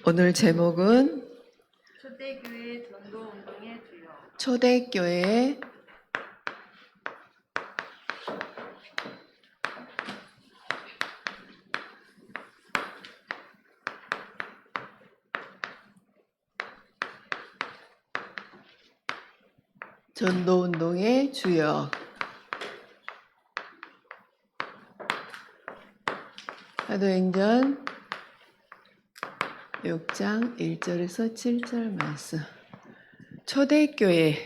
오늘 제목은 초대교회 전도운동의 주요. 초대교회 전도운동의 주요. 사도행전 6장 1절에서 7절 말씀. 초대교회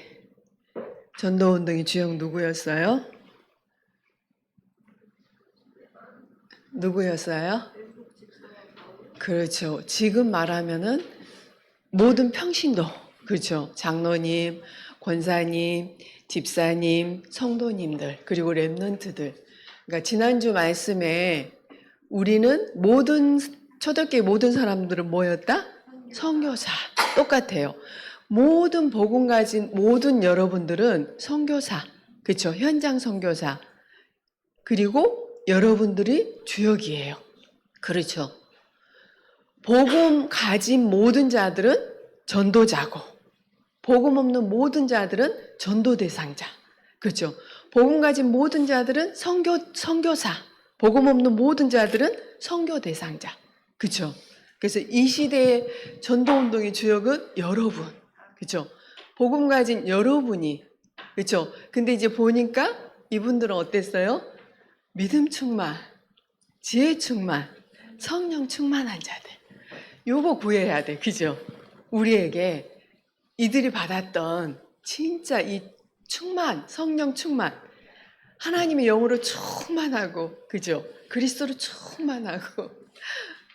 전도운동의 주역 누구였어요? 누구였어요? 그렇죠. 지금 말하면은 모든 평신도, 그렇죠. 장로님, 권사님, 집사님, 성도님들, 그리고 렘넌트들. 그러니까 지난주 말씀에 우리는 초대교회 모든 사람들은 뭐였다? 선교사. 똑같아요. 모든 복음 가진 모든 여러분들은 선교사. 그렇죠. 현장 선교사. 그리고 여러분들이 주역이에요. 그렇죠. 복음 가진 모든 자들은 전도자고, 복음 없는 모든 자들은 전도 대상자. 그렇죠. 복음 가진 모든 자들은 선교사, 복음 없는 모든 자들은 선교 대상자. 그렇죠. 그래서 이 시대의 전도운동의 주역은 여러분. 그렇죠. 복음 가진 여러분이. 그렇죠. 근데 이제 보니까 이분들은 어땠어요? 믿음 충만, 지혜 충만, 성령 충만한 자들. 요거 구해야 돼. 그죠? 우리에게 이들이 받았던 진짜 이 충만, 성령 충만, 하나님의 영으로 충만하고, 그죠? 그리스도로 충만하고,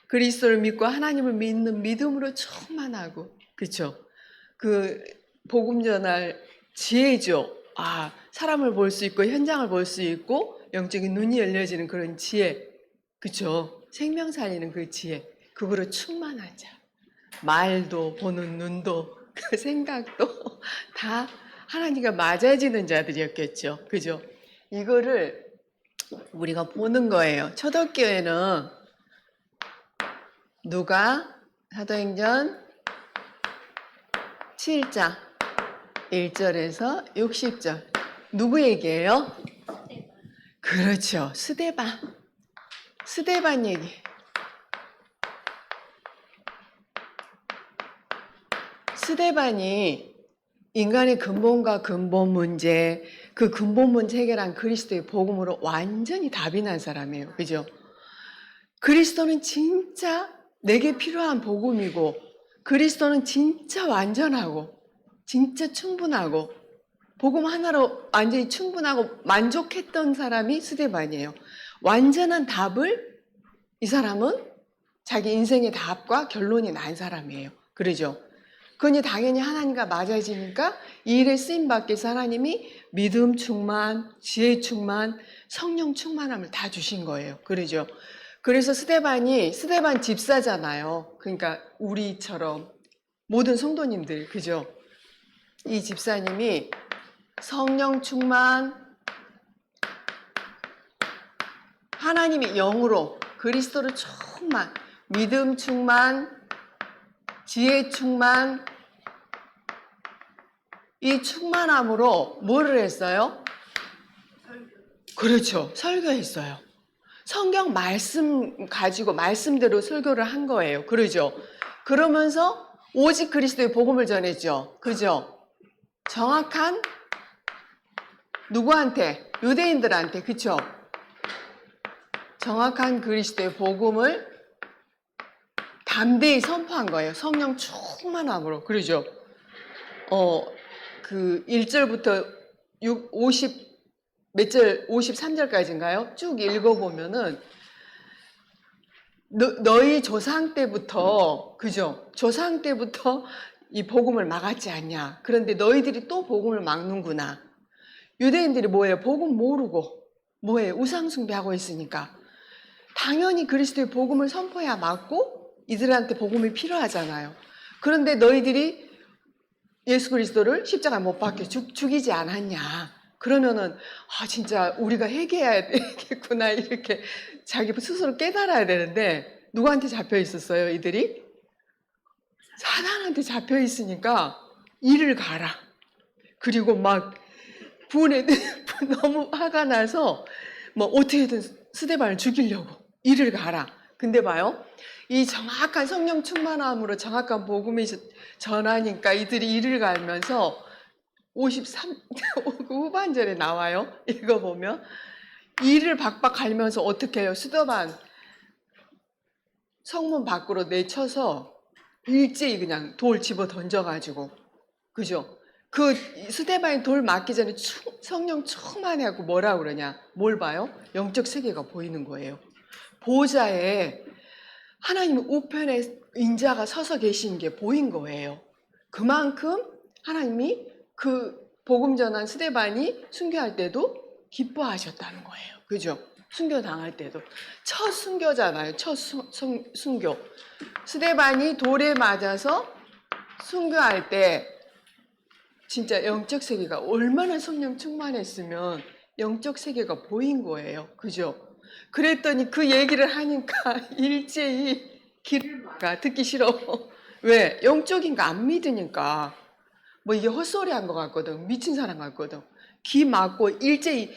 그리스도를 믿고 하나님을 믿는 믿음으로 충만하고, 그죠? 그 복음 전할 지혜죠. 사람을 볼 수 있고 현장을 볼 수 있고 영적인 눈이 열려지는 그런 지혜, 그죠? 생명 살리는 그 지혜, 그거로 충만한 자. 말도 보는 눈도 그 생각도 다 하나님과 맞아지는 자들이었겠죠. 그죠? 이거를 우리가 보는 거예요. 초대교회는 누가 사도행전 7장 1절에서 60절 누구 얘기예요? 그렇죠. 스데반 얘기. 스데반이 인간의 근본과 근본 문제, 그 근본 문제 해결한 그리스도의 복음으로 완전히 답이 난 사람이에요. 그죠? 그리스도는 진짜 내게 필요한 복음이고, 그리스도는 진짜 완전하고, 진짜 충분하고, 복음 하나로 완전히 충분하고 만족했던 사람이 스데반이에요. 완전한 답을 이 사람은 자기 인생의 답과 결론이 난 사람이에요. 그러죠? 그러니 당연히 하나님과 맞아지니까 이 일에 쓰임받기 위해서 하나님이 믿음 충만, 지혜 충만, 성령 충만함을 다 주신 거예요. 그러죠? 그래서 스데반 집사잖아요. 그러니까 우리처럼 모든 성도님들, 그죠? 이 집사님이 성령 충만, 하나님의 영으로 그리스도를 충만, 믿음 충만, 지혜 충만, 이 충만함으로 뭐를 했어요? 그렇죠. 설교했어요. 성경 말씀 가지고 말씀대로 설교를 한 거예요. 그러죠. 그러면서 오직 그리스도의 복음을 전했죠. 그죠? 정확한 누구한테? 유대인들한테. 그쵸? 정확한 그리스도의 복음을 담대히 선포한 거예요. 성령 충만함으로. 그러죠? 그 1절부터 50 몇 절, 53절까지인가요? 쭉 읽어보면은 너희 조상 때부터, 그죠? 조상 때부터 이 복음을 막았지 않냐? 그런데 너희들이 또 복음을 막는구나. 유대인들이 뭐예요? 복음 모르고 뭐예요? 우상숭배하고 있으니까 당연히 그리스도의 복음을 선포해야 막고 이들한테 복음이 필요하잖아요. 그런데 너희들이 예수 그리스도를 십자가에 못 박혀 죽이지 않았냐? 그러면은 진짜 우리가 회개해야 되겠구나 이렇게 자기 스스로 깨달아야 되는데 누구한테 잡혀 있었어요, 이들이? 사단한테 잡혀 있으니까 이를 가라. 그리고 막 분에 너무 화가 나서 뭐 어떻게든 스데반을 죽이려고 이를 가라. 근데 봐요. 이 정확한 성령 충만함으로 정확한 복음이 전하니까 이들이 이를 갈면서 53 후반절에 나와요. 읽어보면 이를 박박 갈면서 어떻게 해요? 스데반 성문 밖으로 내쳐서 일제히 그냥 돌 집어 던져가지고, 그죠? 그 스데반이 돌 맞기 전에 성령 충만하고 뭐라 그러냐? 뭘 봐요? 영적 세계가 보이는 거예요. 보좌에 하나님 우편에 인자가 서서 계신 게 보인 거예요. 그만큼 하나님이 그 복음 전한 스데반이 순교할 때도 기뻐하셨다는 거예요. 그죠? 순교 당할 때도. 첫 순교잖아요. 첫 순교. 스데반이 돌에 맞아서 순교할 때 진짜 영적 세계가 얼마나 성령 충만했으면 영적 세계가 보인 거예요. 그죠? 그랬더니 그 얘기를 하니까 일제히 귀를 막아. 듣기 싫어. 왜? 영적인 거 안 믿으니까. 뭐 이게 헛소리 한 것 같거든. 미친 사람 같거든. 귀 막고 일제히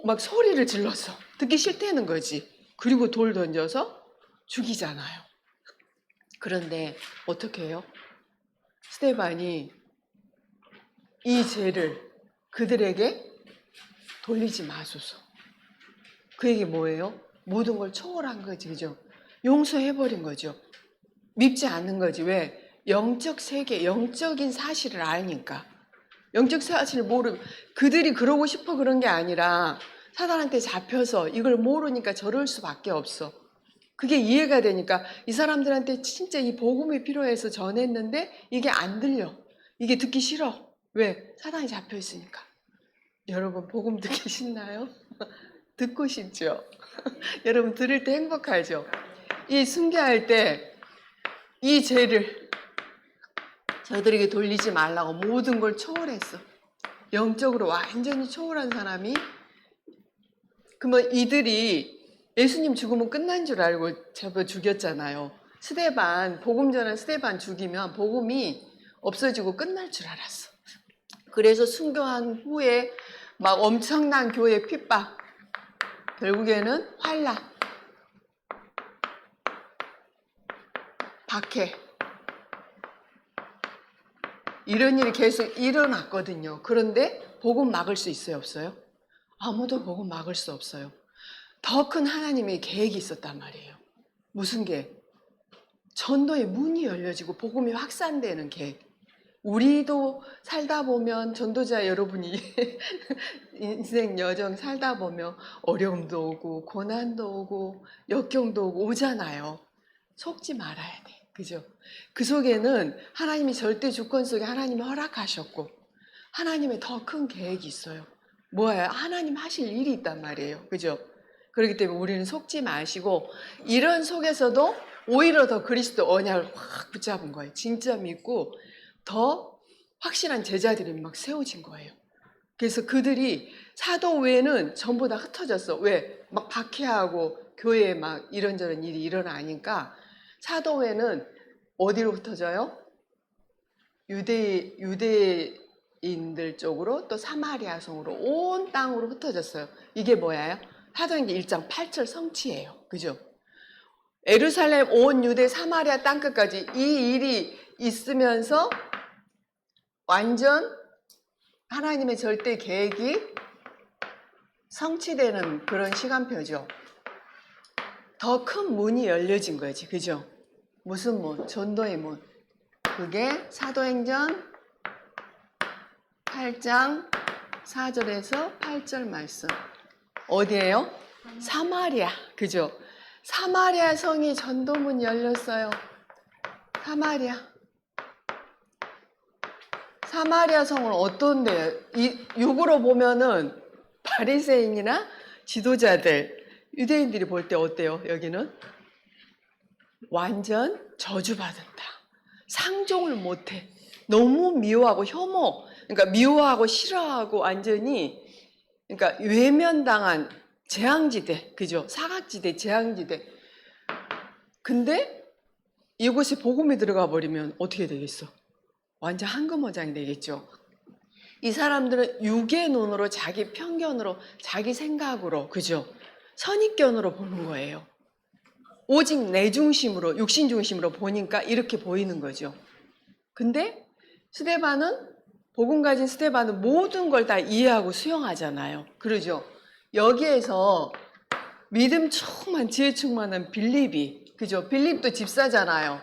막 소리를 질렀어. 듣기 싫다는 거지. 그리고 돌 던져서 죽이잖아요. 그런데 어떻게 해요? 스데반이 이 죄를 그들에게 돌리지 마소서. 그 얘기 뭐예요? 모든 걸 초월한 거지, 그죠? 용서해버린 거죠. 믿지 않는 거지. 왜? 영적 세계, 영적인 사실을 아니까. 영적 사실을 모르면, 그들이 그러고 싶어 그런 게 아니라 사단한테 잡혀서 이걸 모르니까 저럴 수밖에 없어. 그게 이해가 되니까 이 사람들한테 진짜 이 복음이 필요해서 전했는데 이게 안 들려. 이게 듣기 싫어. 왜? 사단이 잡혀 있으니까. 여러분 복음 듣기 싫나요? 듣고 싶죠? 여러분 들을 때 행복하죠? 이 순교할 때 이 죄를 저들에게 돌리지 말라고 모든 걸 초월했어. 영적으로 완전히 초월한 사람이, 그러면 이들이 예수님 죽으면 끝난 줄 알고 잡아 죽였잖아요. 스데반, 복음 전한 스데반 죽이면 복음이 없어지고 끝날 줄 알았어. 그래서 순교한 후에 막 엄청난 교회 핍박, 결국에는 환란, 박해, 이런 일이 계속 일어났거든요. 그런데 복음 막을 수 있어요, 없어요? 아무도 복음 막을 수 없어요. 더 큰 하나님의 계획이 있었단 말이에요. 무슨 계획? 전도의 문이 열려지고 복음이 확산되는 계획. 우리도 살다 보면, 전도자 여러분이 인생 여정 살다 보면 어려움도 오고 고난도 오고 역경도 오고 오잖아요. 속지 말아야 돼. 그죠? 그 속에는 하나님이 절대 주권 속에 하나님이 허락하셨고 하나님의 더 큰 계획이 있어요. 뭐예요? 하나님 하실 일이 있단 말이에요. 그죠? 그렇기 때문에 우리는 속지 마시고, 이런 속에서도 오히려 더 그리스도 언약을 확 붙잡은 거예요. 진짜 믿고 더 확실한 제자들이 막 세워진 거예요. 그래서 그들이 사도 외에는 전부 다 흩어졌어. 왜? 막 박해하고 교회에 막 이런저런 일이 일어나니까 사도 외에는 어디로 흩어져요? 유대인들 쪽으로, 또 사마리아 성으로, 온 땅으로 흩어졌어요. 이게 뭐예요? 사도행전 1장 8절 성취예요. 그죠? 예루살렘, 온 유대, 사마리아 땅끝까지 이 일이 있으면서 완전 하나님의 절대 계획이 성취되는 그런 시간표죠. 더 큰 문이 열려진 거지. 그죠? 무슨 문? 전도의 문. 그게 사도행전 8장 4절에서 8절 말씀. 어디예요? 사마리아. 그죠? 사마리아 성이 전도문 열렸어요. 사마리아 성은 어떤데요? 육으로 보면은 바리새인이나 지도자들, 유대인들이 볼 때 어때요? 여기는 완전 저주받았다. 상종을 못해. 너무 미워하고 혐오, 그러니까 미워하고 싫어하고 완전히, 그러니까 외면당한 재앙지대, 그죠? 사각지대, 재앙지대. 근데 이곳에 복음이 들어가 버리면 어떻게 되겠어? 완전 황금어장이 되겠죠. 이 사람들은 육의 눈으로, 자기 편견으로, 자기 생각으로, 그죠? 선입견으로 보는 거예요. 오직 내 중심으로, 육신 중심으로 보니까 이렇게 보이는 거죠. 근데 스데반은, 복음 가진 스데반은 모든 걸 다 이해하고 수용하잖아요. 그러죠? 여기에서 믿음 충만, 지혜 충만한 빌립이, 그죠? 빌립도 집사잖아요.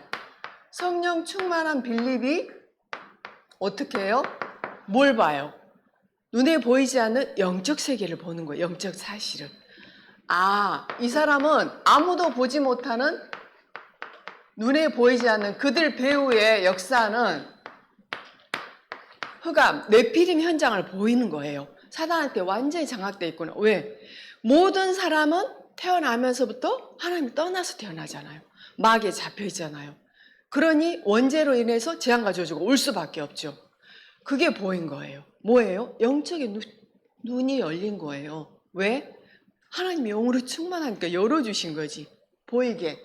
성령 충만한 빌립이 어떻게 해요? 뭘 봐요? 눈에 보이지 않는 영적 세계를 보는 거예요. 영적 사실을. 아, 이 사람은 아무도 보지 못하는, 눈에 보이지 않는 그들 배후의 역사는 흑암, 네피림 현장을 보이는 거예요. 사단한테 완전히 장악되어 있구나. 왜? 모든 사람은 태어나면서부터 하나님 떠나서 태어나잖아요. 마귀에 잡혀 있잖아요. 그러니 원죄로 인해서 재앙과 저주가 올 수밖에 없죠. 그게 보인 거예요. 뭐예요? 영적인 눈이 열린 거예요. 왜? 하나님이 영으로 충만하니까 열어주신 거지. 보이게.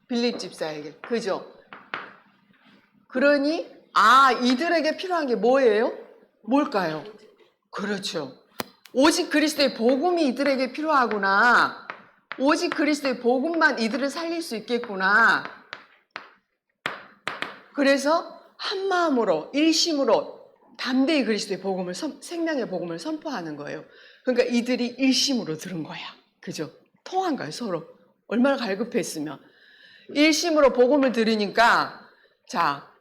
빌립 집사에게. 그죠? 그러니 이들에게 필요한 게 뭐예요? 뭘까요? 그렇죠. 오직 그리스도의 복음이 이들에게 필요하구나. 오직 그리스도의 복음만 이들을 살릴 수 있겠구나. 그래서 한 마음으로, 일심으로 담대히 그리스도의 복음을, 생명의 복음을 선포하는 거예요. 그러니까 이들이 일심으로 들은 거야. 그죠? 통한 거예요, 서로. 얼마나 갈급했으면. 일심으로 복음을 들으니까, 자,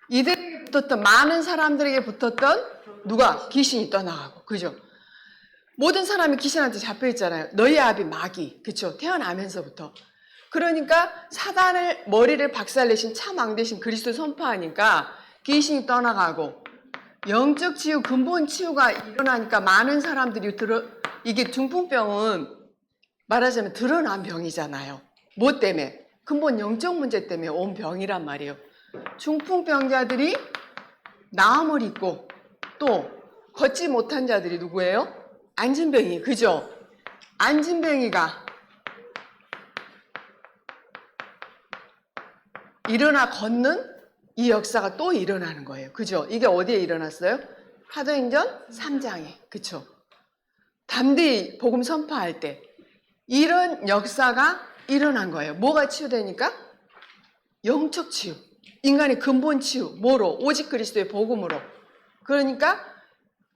이들에게 붙었던, 많은 사람들에게 붙었던 누가? 귀신이 떠나가고. 그죠? 모든 사람이 귀신한테 잡혀있잖아요. 너희 아비 마귀. 그쵸? 태어나면서부터. 그러니까 사단을, 머리를 박살내신 참왕 대신 그리스도 선포하니까 귀신이 떠나가고, 영적 치유, 근본 치유가 일어나니까 많은 사람들이 이게 중풍병은 말하자면 드러난 병이잖아요. 뭐 때문에? 근본 영적 문제 때문에 온 병이란 말이에요. 중풍병자들이 나음을 입고 또 걷지 못한 자들이 누구예요? 안진뱅이, 그죠? 안진뱅이가 일어나 걷는 이 역사가 또 일어나는 거예요. 그죠? 이게 어디에 일어났어요? 사도행전 3장에. 그쵸? 담대히 복음 선포할 때 이런 역사가 일어난 거예요. 뭐가 치유되니까? 영적 치유. 인간의 근본 치유. 뭐로? 오직 그리스도의 복음으로. 그러니까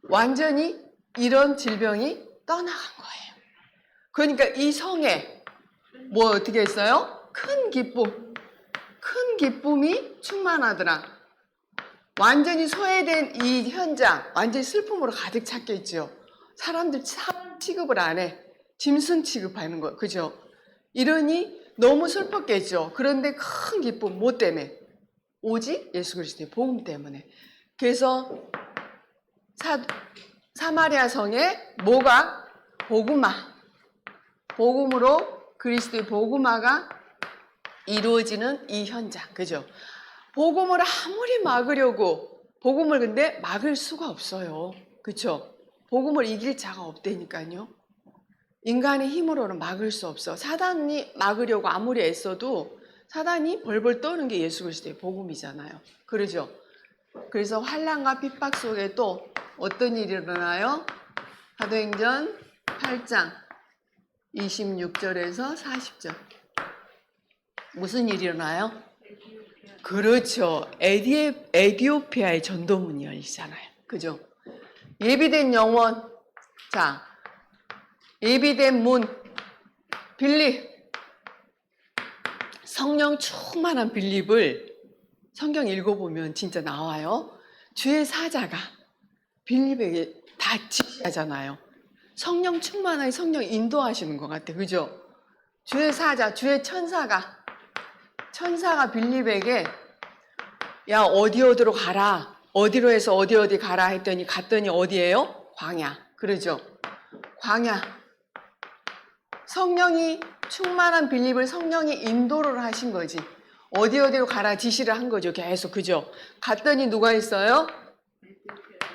완전히 이런 질병이 떠나간 거예요. 그러니까 이 성에 뭐 어떻게 했어요? 큰 기쁨. 큰 기쁨이 충만하더라. 완전히 소외된 이 현장, 완전히 슬픔으로 가득 찼겠죠. 사람들 사람 취급을 안 해. 짐승 취급하는 거, 그죠? 이러니 너무 슬펐겠죠. 그런데 큰 기쁨, 뭐 때문에? 오직 예수 그리스도의 복음 때문에. 그래서 사마리아 성에 뭐가? 복음화. 복음으로 그리스도의 복음화가 이루어지는 이 현장, 그죠? 복음을 아무리 막으려고, 복음을 근데 막을 수가 없어요. 그쵸? 복음을 이길 자가 없다니까요. 인간의 힘으로는 막을 수 없어. 사단이 막으려고 아무리 애써도 사단이 벌벌 떠는 게 예수 그리스도의 복음이잖아요. 그러죠? 그래서 환난과 핍박 속에 또 어떤 일이 일어나요? 사도행전 8장 26절에서 40절. 무슨 일이 일어나요? 그렇죠. 에디오피아의 전도문이 열리잖아요. 그죠? 예비된 영혼. 자, 예비된 문. 빌립. 성령 충만한 빌립을 성경 읽어보면 진짜 나와요. 주의 사자가 빌립에게 다 지시하잖아요. 성령 충만하게 성령 인도하시는 것 같아. 그죠? 주의 사자, 주의 천사가 빌립에게 야, 어디로 가라. 어디로 해서 어디 가라 했더니 갔더니 어디예요? 광야. 그러죠? 광야. 성령이 충만한 빌립을 성령이 인도를 하신 거지. 어디로 가라 지시를 한 거죠. 계속. 그죠? 갔더니 누가 있어요?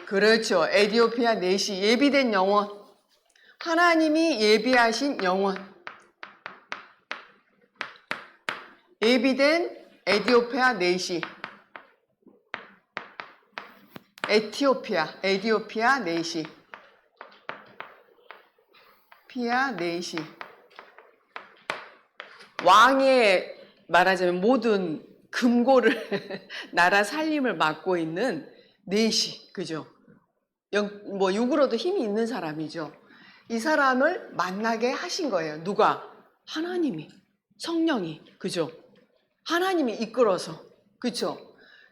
그렇죠. 에디오피아 넷이 예비된 영혼. 하나님이 예비하신 영혼. 예비된 에디오피아 4시. 에디오피아 4시. 피아 4시. 왕의 말하자면 모든 금고를 나라 살림을 맡고 있는 4시. 그죠? 뭐 육으로도 힘이 있는 사람이죠. 이 사람을 만나게 하신 거예요. 누가? 하나님이, 성령이. 그죠? 하나님이 이끌어서. 그죠?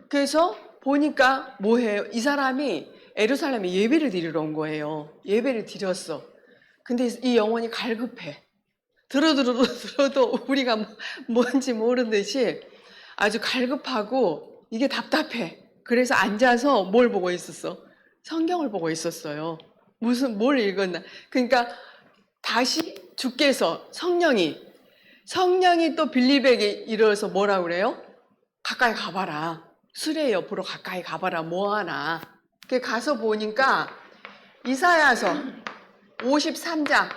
그래서 보니까 뭐해요? 이 사람이 예루살렘에 예배를 드리러 온 거예요. 예배를 드렸어. 근데 이 영혼이 갈급해. 들어도 우리가 뭔지 모르듯이 아주 갈급하고 이게 답답해. 그래서 앉아서 뭘 보고 있었어? 성경을 보고 있었어요. 뭘 읽었나? 그러니까 다시 주께서 성령이 또 빌립에게 이르러서 뭐라고 그래요? 가까이 가봐라. 수레 옆으로 가까이 가봐라. 뭐하나. 가서 보니까 이사야서 53장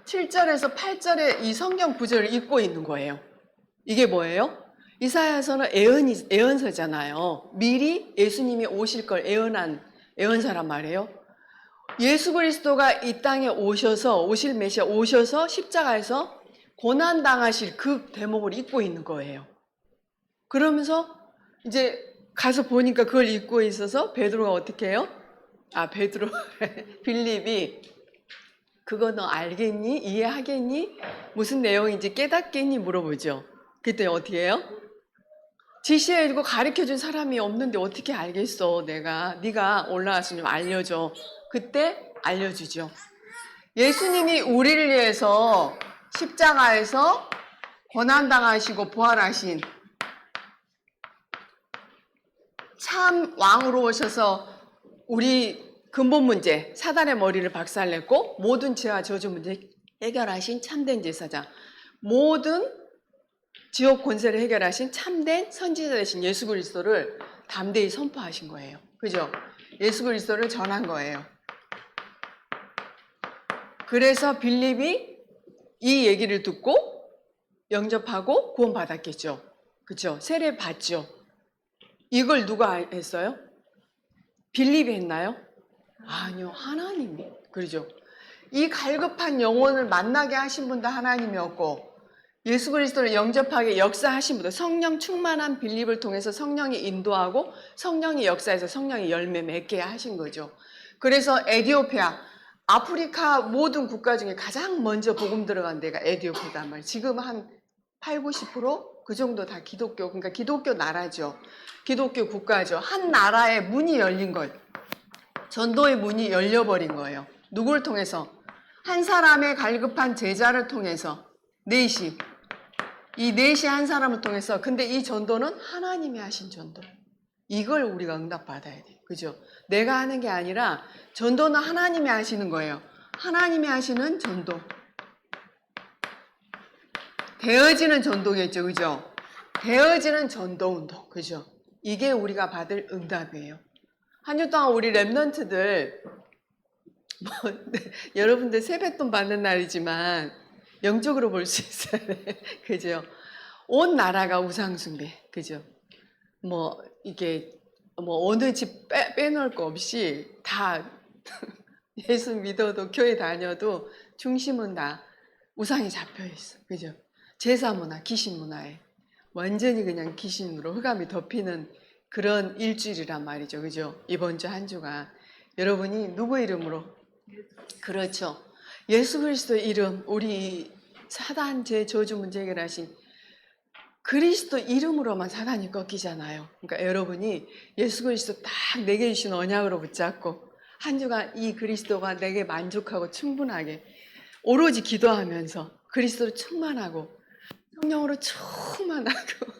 7절에서 8절의 이 성경 구절을 읽고 있는 거예요. 이게 뭐예요? 이사야서는 예언서잖아요. 미리 예수님이 오실 걸 예언사란 말이에요. 예수 그리스도가 이 땅에 오실 메시아 오셔서 십자가에서 고난 당하실 그 대목을 읽고 있는 거예요. 그러면서 이제 가서 보니까 그걸 읽고 있어서 베드로가 어떻게 해요? 빌립이 그거 너 알겠니? 이해하겠니? 무슨 내용인지 깨닫겠니? 물어보죠. 그때 어떻게 해요? 지시해주고 가르쳐준 사람이 없는데 어떻게 알겠어? 네가 올라와서 좀 알려줘. 그때 알려주죠. 예수님이 우리를 위해서 십자가에서 고난당하시고 부활하신 참 왕으로 오셔서 우리 근본 문제, 사단의 머리를 박살냈고 모든 죄와 저주 문제 해결하신 참된 제사장, 모든 지옥 권세를 해결하신 참된 선지자 되신 예수 그리스도를 담대히 선포하신 거예요. 그죠? 예수 그리스도를 전한 거예요. 그래서 빌립이 이 얘기를 듣고 영접하고 구원받았겠죠. 그죠? 세례 받죠. 이걸 누가 했어요? 빌립이 했나요? 아니요, 하나님이. 그러죠. 이 갈급한 영혼을 만나게 하신 분도 하나님이었고 예수 그리스도를 영접하게 역사하신 분도 성령 충만한 빌립을 통해서 성령이 인도하고 성령이 역사해서 성령이 열매 맺게 하신 거죠. 그래서 에디오피아, 아프리카 모든 국가 중에 가장 먼저 복음 들어간 데가 에디오피아단 말이에요. 지금 한 8, 90%그 정도 다 기독교, 그러니까 기독교 나라죠. 기독교 국가죠. 한 나라의 문이 열린 거예요. 전도의 문이 열려버린 거예요. 누굴 통해서? 한 사람의 갈급한 제자를 통해서. 넷이. 이 넷이 한 사람을 통해서. 근데 이 전도는 하나님이 하신 전도. 이걸 우리가 응답받아야 돼요. 그죠? 내가 하는 게 아니라 전도는 하나님이 하시는 거예요. 하나님이 하시는 전도. 되어지는 전도겠죠. 그죠? 되어지는 전도운동. 그죠? 이게 우리가 받을 응답이에요. 한 주 동안 우리 랩런트들 여러분들 세뱃돈 받는 날이지만 영적으로 볼 수 있어요. 그죠? 온 나라가 우상숭배. 그죠? 이게 어느 집 빼놓을 거 없이 다 예수 믿어도 교회 다녀도 중심은 다 우상이 잡혀 있어. 그죠? 제사 문화, 귀신 문화에 완전히 그냥 귀신으로 흑암이 덮이는 그런 일주일이란 말이죠. 그죠? 이번 주 한 주가 여러분이 누구 이름으로? 그렇죠. 예수 그리스도의 이름, 우리 사단 죄 저주 문제 해결하신 그리스도 이름으로만 사단이 꺾이잖아요. 그러니까 여러분이 예수 그리스도 딱 내게 주신 언약으로 붙잡고 한 주간 이 그리스도가 내게 만족하고 충분하게 오로지 기도하면서 그리스도를 충만하고 성령으로 충만하고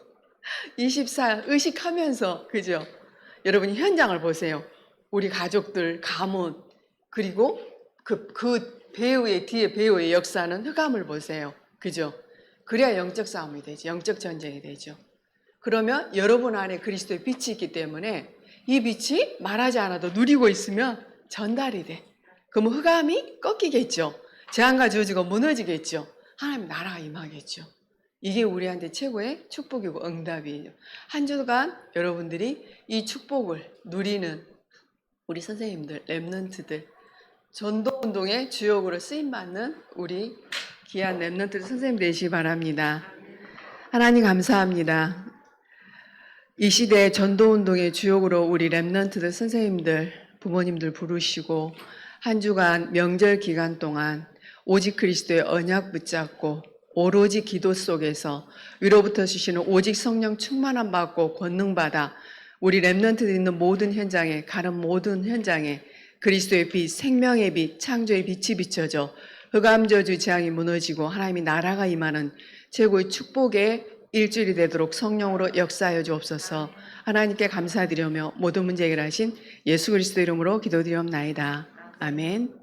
24 의식하면서, 그죠? 여러분이 현장을 보세요. 우리 가족들, 가문, 그리고 그 배우의 뒤에 배우의 역사는 흑암을 보세요. 그죠? 그래야 영적 싸움이 되죠. 영적 전쟁이 되죠. 그러면 여러분 안에 그리스도의 빛이 있기 때문에 이 빛이 말하지 않아도 누리고 있으면 전달이 돼. 그러면 흑암이 꺾이겠죠. 재앙과 저주가 무너지겠죠. 하나님 나라가 임하겠죠. 이게 우리한테 최고의 축복이고 응답이에요. 한 주간 여러분들이 이 축복을 누리는 우리 선생님들, 랩런트들, 전도운동의 주역으로 쓰임받는 우리 귀한 랩런트 선생님 되시기 바랍니다. 하나님 감사합니다. 이 시대의 전도운동의 주역으로 우리 랩런트들 선생님들, 부모님들 부르시고 한 주간 명절 기간 동안 오직 그리스도의 언약 붙잡고 오로지 기도 속에서 위로부터 주시는 오직 성령 충만함 받고 권능받아 우리 랩런트들 있는 모든 현장에, 가는 모든 현장에 그리스도의 빛, 생명의 빛, 창조의 빛이 비춰져 흑암저주 재앙이 무너지고 하나님의 나라가 임하는 최고의 축복의 일주일이 되도록 성령으로 역사하여 주옵소서. 하나님께 감사드리며 모든 문제 해결하신 예수 그리스도 이름으로 기도드리옵나이다. 아멘.